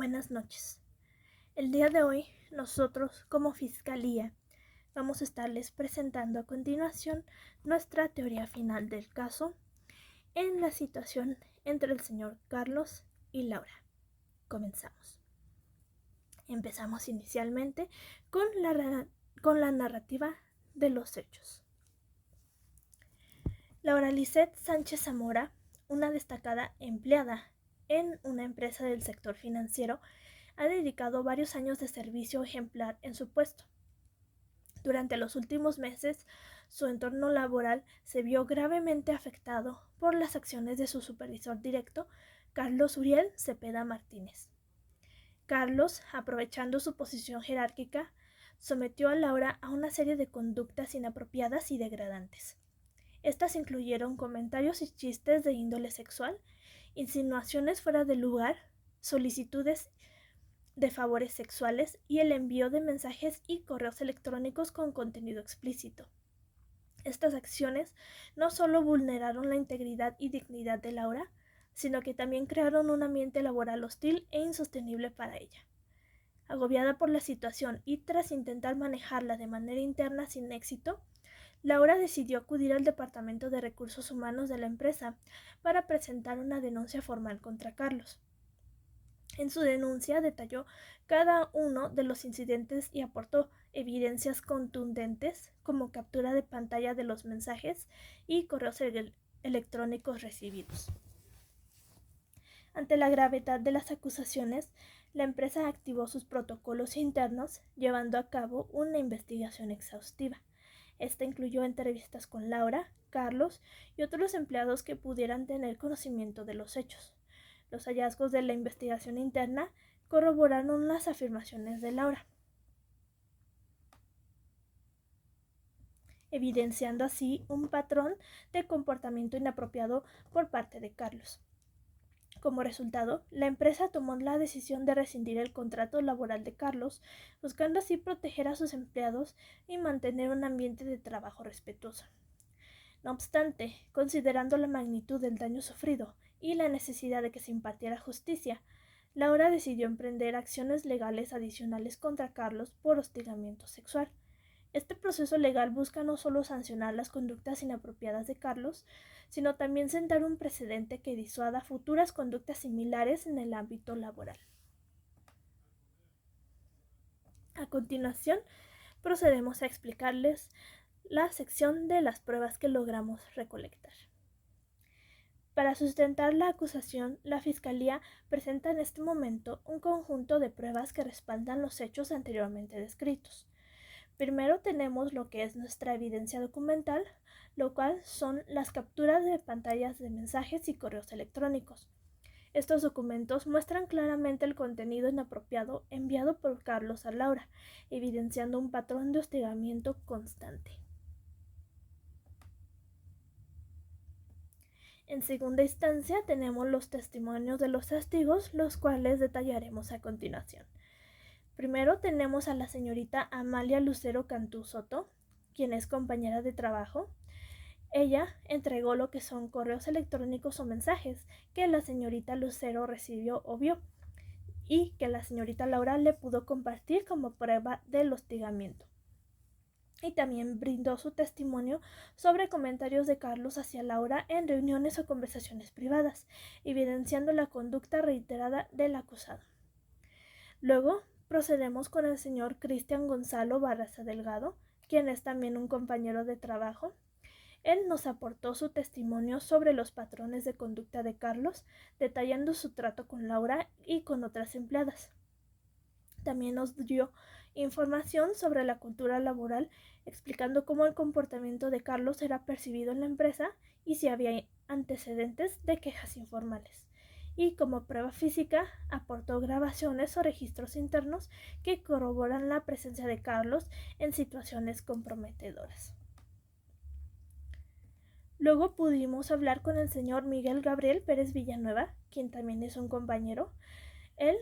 Buenas noches. El día de hoy, nosotros, como Fiscalía, vamos a estarles presentando a continuación nuestra teoría final del caso en la situación entre el señor Carlos y Laura. Comenzamos. Empezamos inicialmente con la narrativa de los hechos. Laura Lisset Sánchez Zamora, una destacada empleada en una empresa del sector financiero, ha dedicado varios años de servicio ejemplar en su puesto. Durante los últimos meses, su entorno laboral se vio gravemente afectado por las acciones de su supervisor directo, Carlos Uriel Cepeda Martínez. Carlos, aprovechando su posición jerárquica, sometió a Laura a una serie de conductas inapropiadas y degradantes. Estas incluyeron comentarios y chistes de índole sexual, insinuaciones fuera de lugar, solicitudes de favores sexuales y el envío de mensajes y correos electrónicos con contenido explícito. Estas acciones no solo vulneraron la integridad y dignidad de Laura, sino que también crearon un ambiente laboral hostil e insostenible para ella. Agobiada por la situación y tras intentar manejarla de manera interna sin éxito, Laura decidió acudir al Departamento de Recursos Humanos de la empresa para presentar una denuncia formal contra Carlos. En su denuncia detalló cada uno de los incidentes y aportó evidencias contundentes como captura de pantalla de los mensajes y correos electrónicos recibidos. Ante la gravedad de las acusaciones, la empresa activó sus protocolos internos, llevando a cabo una investigación exhaustiva. Esta incluyó entrevistas con Laura, Carlos y otros empleados que pudieran tener conocimiento de los hechos. Los hallazgos de la investigación interna corroboraron las afirmaciones de Laura, evidenciando así un patrón de comportamiento inapropiado por parte de Carlos. Como resultado, la empresa tomó la decisión de rescindir el contrato laboral de Carlos, buscando así proteger a sus empleados y mantener un ambiente de trabajo respetuoso. No obstante, considerando la magnitud del daño sufrido y la necesidad de que se impartiera justicia, Laura decidió emprender acciones legales adicionales contra Carlos por hostigamiento sexual. Este proceso legal busca no solo sancionar las conductas inapropiadas de Carlos, sino también sentar un precedente que disuada futuras conductas similares en el ámbito laboral. A continuación, procedemos a explicarles la sección de las pruebas que logramos recolectar. Para sustentar la acusación, la Fiscalía presenta en este momento un conjunto de pruebas que respaldan los hechos anteriormente descritos. Primero tenemos lo que es nuestra evidencia documental, lo cual son las capturas de pantallas de mensajes y correos electrónicos. Estos documentos muestran claramente el contenido inapropiado enviado por Carlos a Laura, evidenciando un patrón de hostigamiento constante. En segunda instancia tenemos los testimonios de los testigos, los cuales detallaremos a continuación. Primero tenemos a la señorita Amalia Lucero Cantú Soto, quien es compañera de trabajo. Ella entregó lo que son correos electrónicos o mensajes que la señorita Lucero recibió o vio y que la señorita Laura le pudo compartir como prueba del hostigamiento. Y también brindó su testimonio sobre comentarios de Carlos hacia Laura en reuniones o conversaciones privadas, evidenciando la conducta reiterada del acusado. Luego procedemos con el señor Cristian Gonzalo Barraza Delgado, quien es también un compañero de trabajo. Él nos aportó su testimonio sobre los patrones de conducta de Carlos, detallando su trato con Laura y con otras empleadas. También nos dio información sobre la cultura laboral, explicando cómo el comportamiento de Carlos era percibido en la empresa y si había antecedentes de quejas informales. Y como prueba física aportó grabaciones o registros internos que corroboran la presencia de Carlos en situaciones comprometedoras. Luego pudimos hablar con el señor Miguel Gabriel Pérez Villanueva, quien también es un compañero. Él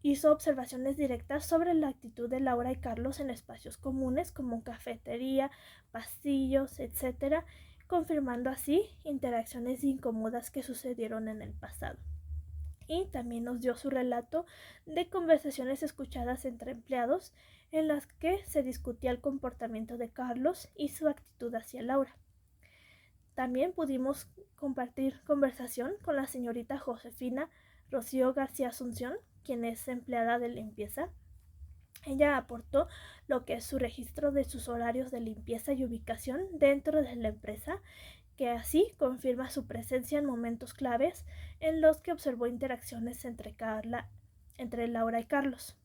hizo observaciones directas sobre la actitud de Laura y Carlos en espacios comunes como cafetería, pasillos, etc., confirmando así interacciones incómodas que sucedieron en el pasado. y también nos dio su relato de conversaciones escuchadas entre empleados en las que se discutía el comportamiento de Carlos y su actitud hacia Laura. También pudimos compartir conversación con la señorita Josefina Rocío García Asunción, quien es empleada de limpieza. Ella aportó lo que es su registro de sus horarios de limpieza y ubicación dentro de la empresa, que así confirma su presencia en momentos claves en los que observó interacciones entre Laura y Carlos.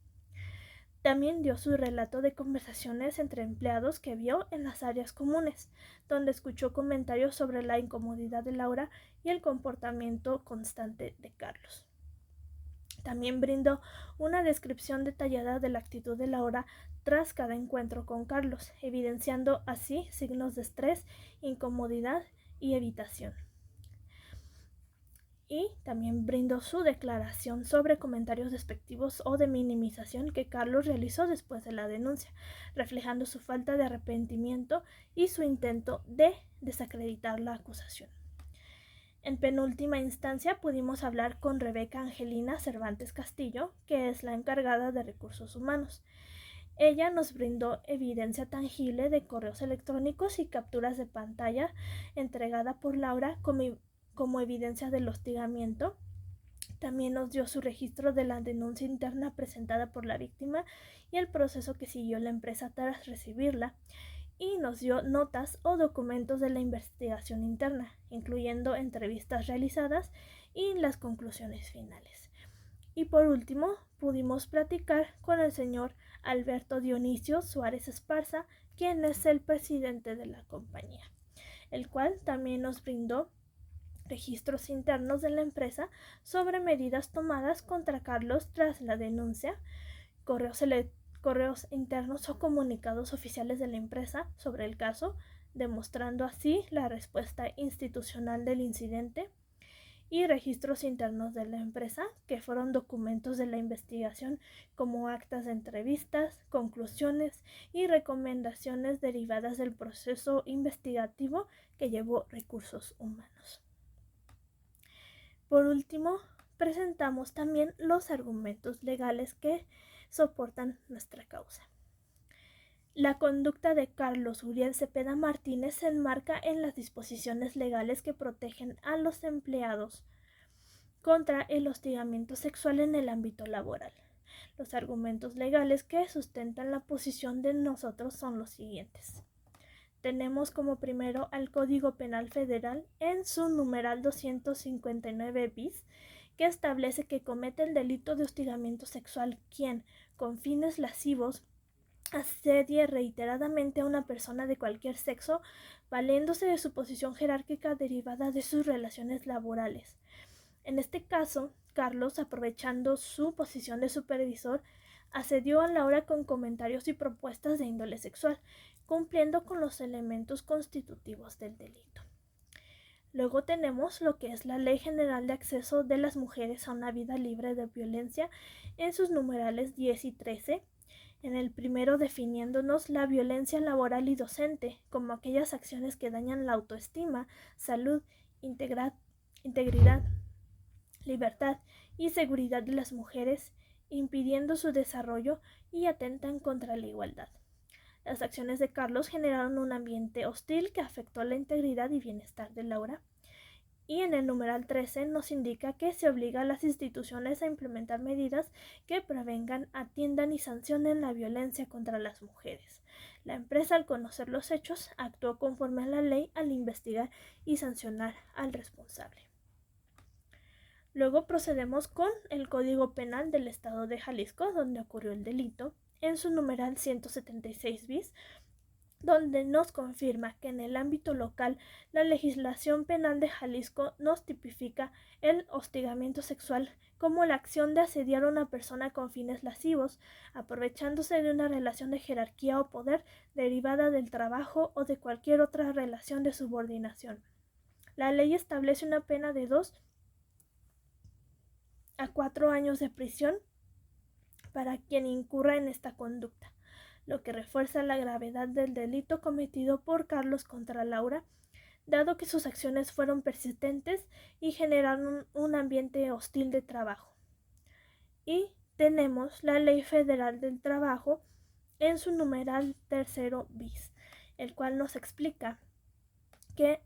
También dio su relato de conversaciones entre empleados que vio en las áreas comunes, donde escuchó comentarios sobre la incomodidad de Laura y el comportamiento constante de Carlos. También brindó una descripción detallada de la actitud de Laura tras cada encuentro con Carlos, evidenciando así signos de estrés, incomodidad y evitación. Y también brindó su declaración sobre comentarios despectivos o de minimización que Carlos realizó después de la denuncia, reflejando su falta de arrepentimiento y su intento de desacreditar la acusación. En penúltima instancia pudimos hablar con Rebeca Angelina Cervantes Castillo, que es la encargada de recursos humanos. Ella nos brindó evidencia tangible de correos electrónicos y capturas de pantalla entregada por Laura como evidencia del hostigamiento. También nos dio su registro de la denuncia interna presentada por la víctima y el proceso que siguió la empresa tras recibirla, y nos dio notas o documentos de la investigación interna, incluyendo entrevistas realizadas y las conclusiones finales. Y por último, pudimos platicar con el señor Alberto Dionisio Suárez Esparza, quien es el presidente de la compañía, el cual también nos brindó registros internos de la empresa sobre medidas tomadas contra Carlos tras la denuncia, correos internos o comunicados oficiales de la empresa sobre el caso, demostrando así la respuesta institucional del incidente, y registros internos de la empresa, que fueron documentos de la investigación como actas de entrevistas, conclusiones y recomendaciones derivadas del proceso investigativo que llevó recursos humanos. Por último, presentamos también los argumentos legales que soportan nuestra causa. La conducta de Carlos Uriel Cepeda Martínez se enmarca en las disposiciones legales que protegen a los empleados contra el hostigamiento sexual en el ámbito laboral. Los argumentos legales que sustentan la posición de nosotros son los siguientes. Tenemos como primero al Código Penal Federal en su numeral 259 bis, que establece que comete el delito de hostigamiento sexual quien, con fines lascivos, asedie reiteradamente a una persona de cualquier sexo, valiéndose de su posición jerárquica derivada de sus relaciones laborales. En este caso, Carlos, aprovechando su posición de supervisor, asedió a Laura con comentarios y propuestas de índole sexual, cumpliendo con los elementos constitutivos del delito. Luego tenemos lo que es la Ley General de Acceso de las Mujeres a una Vida Libre de Violencia en sus numerales 10 y 13, en el primero definiéndonos la violencia laboral y docente como aquellas acciones que dañan la autoestima, salud, integridad, libertad y seguridad de las mujeres, impidiendo su desarrollo y atentan contra la igualdad. Las acciones de Carlos generaron un ambiente hostil que afectó la integridad y bienestar de Laura. Y en el numeral 13 nos indica que se obliga a las instituciones a implementar medidas que prevengan, atiendan y sancionen la violencia contra las mujeres. La empresa, al conocer los hechos, actuó conforme a la ley al investigar y sancionar al responsable. Luego procedemos con el Código Penal del Estado de Jalisco, donde ocurrió el delito, en su numeral 176 bis, donde nos confirma que en el ámbito local la legislación penal de Jalisco nos tipifica el hostigamiento sexual como la acción de asediar a una persona con fines lascivos, aprovechándose de una relación de jerarquía o poder derivada del trabajo o de cualquier otra relación de subordinación. La ley establece una pena de 2 a 4 años de prisión para quien incurra en esta conducta, lo que refuerza la gravedad del delito cometido por Carlos contra Laura, dado que sus acciones fueron persistentes y generaron un ambiente hostil de trabajo. Y tenemos la Ley Federal del Trabajo en su numeral 3 bis, el cual nos explica que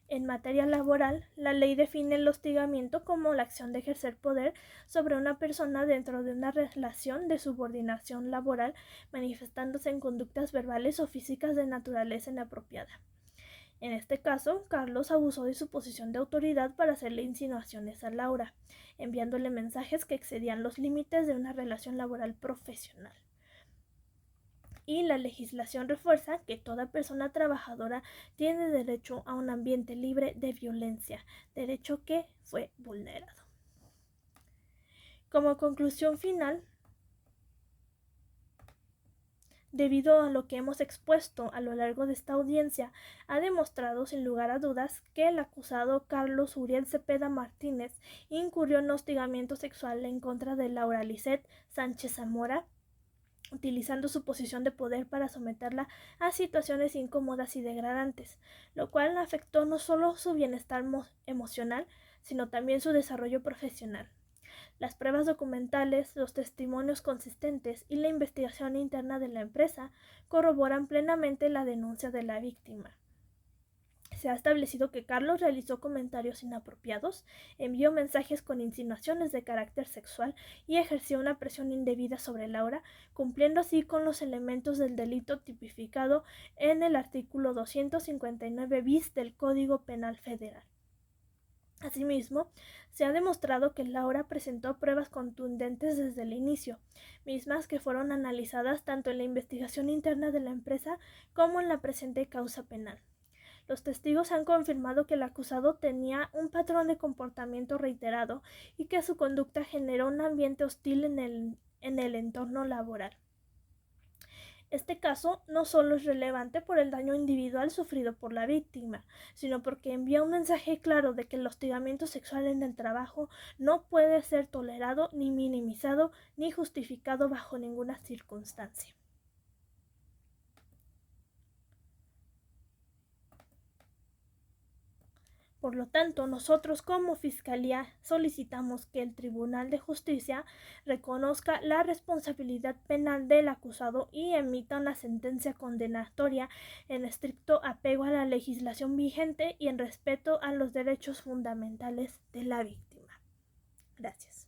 en materia laboral, la ley define el hostigamiento como la acción de ejercer poder sobre una persona dentro de una relación de subordinación laboral, manifestándose en conductas verbales o físicas de naturaleza inapropiada. En este caso, Carlos abusó de su posición de autoridad para hacerle insinuaciones a Laura, enviándole mensajes que excedían los límites de una relación laboral profesional. Y la legislación refuerza que toda persona trabajadora tiene derecho a un ambiente libre de violencia, derecho que fue vulnerado. Como conclusión final, debido a lo que hemos expuesto a lo largo de esta audiencia, ha demostrado sin lugar a dudas que el acusado Carlos Uriel Cepeda Martínez incurrió en hostigamiento sexual en contra de Laura Lisset Sánchez Zamora, utilizando su posición de poder para someterla a situaciones incómodas y degradantes, lo cual afectó no solo su bienestar emocional, sino también su desarrollo profesional. Las pruebas documentales, los testimonios consistentes y la investigación interna de la empresa corroboran plenamente la denuncia de la víctima. Se ha establecido que Carlos realizó comentarios inapropiados, envió mensajes con insinuaciones de carácter sexual y ejerció una presión indebida sobre Laura, cumpliendo así con los elementos del delito tipificado en el artículo 259 bis del Código Penal Federal. Asimismo, se ha demostrado que Laura presentó pruebas contundentes desde el inicio, mismas que fueron analizadas tanto en la investigación interna de la empresa como en la presente causa penal. Los testigos han confirmado que el acusado tenía un patrón de comportamiento reiterado y que su conducta generó un ambiente hostil en el entorno laboral. Este caso no solo es relevante por el daño individual sufrido por la víctima, sino porque envía un mensaje claro de que el hostigamiento sexual en el trabajo no puede ser tolerado, ni minimizado, ni justificado bajo ninguna circunstancia. Por lo tanto, nosotros como Fiscalía solicitamos que el Tribunal de Justicia reconozca la responsabilidad penal del acusado y emita una sentencia condenatoria en estricto apego a la legislación vigente y en respeto a los derechos fundamentales de la víctima. Gracias.